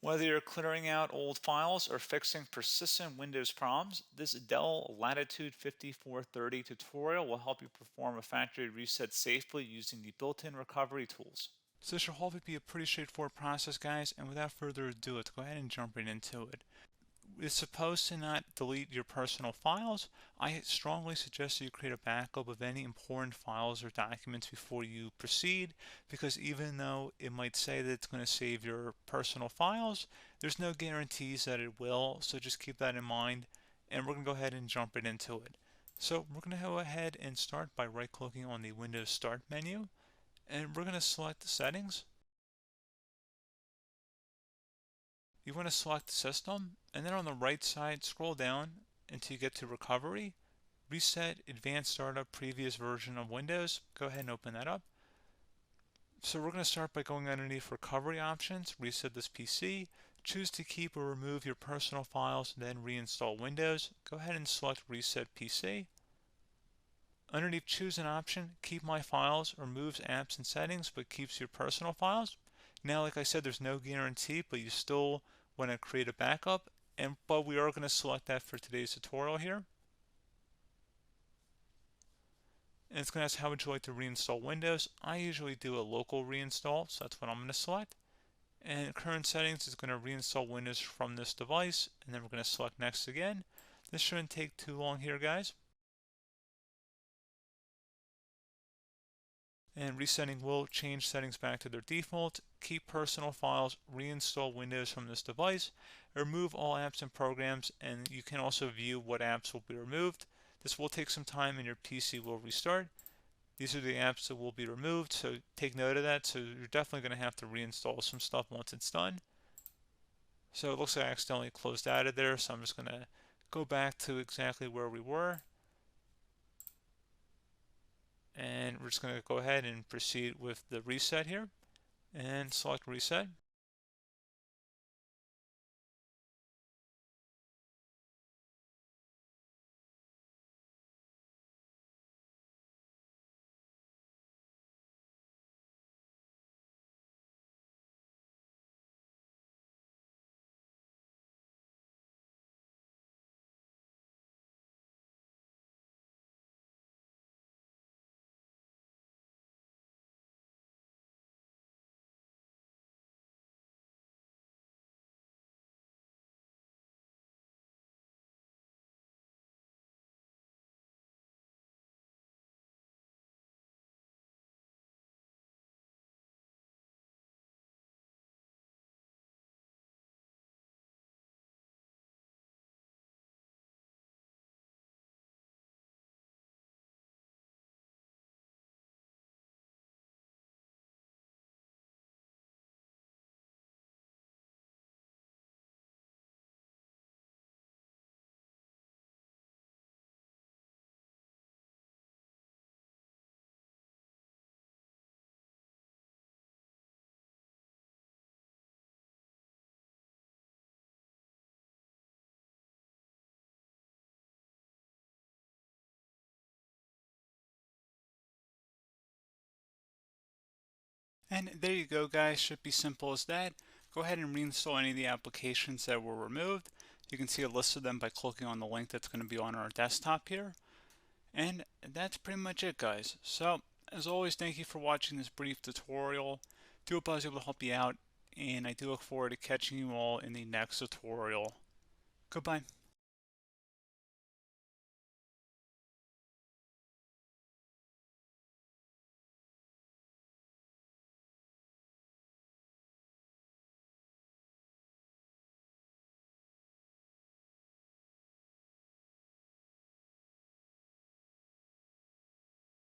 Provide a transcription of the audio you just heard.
Whether you're clearing out old files or fixing persistent Windows problems, this Dell Latitude 5430 tutorial will help you perform a factory reset safely using the built-in recovery tools. So this should hopefully be a pretty straightforward process, guys, and without further ado, let's go ahead and jump right into it. It's supposed to not delete your personal files. I strongly suggest that you create a backup of any important files or documents before you proceed, because even though it might say that it's going to save your personal files, there's no guarantees that it will, so just keep that in mind, and we're going to go ahead and jump right into it. So we're going to go ahead and start by right-clicking on the Windows Start menu, and we're going to select the settings. You want to select System, and then on the right side, scroll down until you get to Recovery. Reset Advanced Startup Previous Version of Windows. Go ahead and open that up. So we're going to start by going underneath Recovery Options, reset this PC, choose to keep or remove your personal files, then reinstall Windows. Go ahead and select Reset PC. Underneath Choose an option, Keep My Files removes apps and settings but keeps your personal files. Now, like I said, there's no guarantee, but you still want to create a backup, but we are going to select that for today's tutorial here. And it's going to ask how would you like to reinstall Windows. I usually do a local reinstall, so that's what I'm going to select. And current settings is going to reinstall Windows from this device, and then we're going to select next again. This shouldn't take too long here, guys. And resetting will change settings back to their default, keep personal files, reinstall Windows from this device, remove all apps and programs, and you can also view what apps will be removed. This will take some time and your PC will restart. These are the apps that will be removed, so take note of that. So you're definitely going to have to reinstall some stuff once it's done. So it looks like I accidentally closed out of there, so I'm just going to go back to exactly where we were. And we're just going to go ahead and proceed with the reset here and select reset. And there you go, guys. Should be simple as that. Go ahead and reinstall any of the applications that were removed. You can see a list of them by clicking on the link that's going to be on our desktop here. And that's pretty much it, guys. So, as always, thank you for watching this brief tutorial. Do hope I was able to help you out, and I do look forward to catching you all in the next tutorial. Goodbye.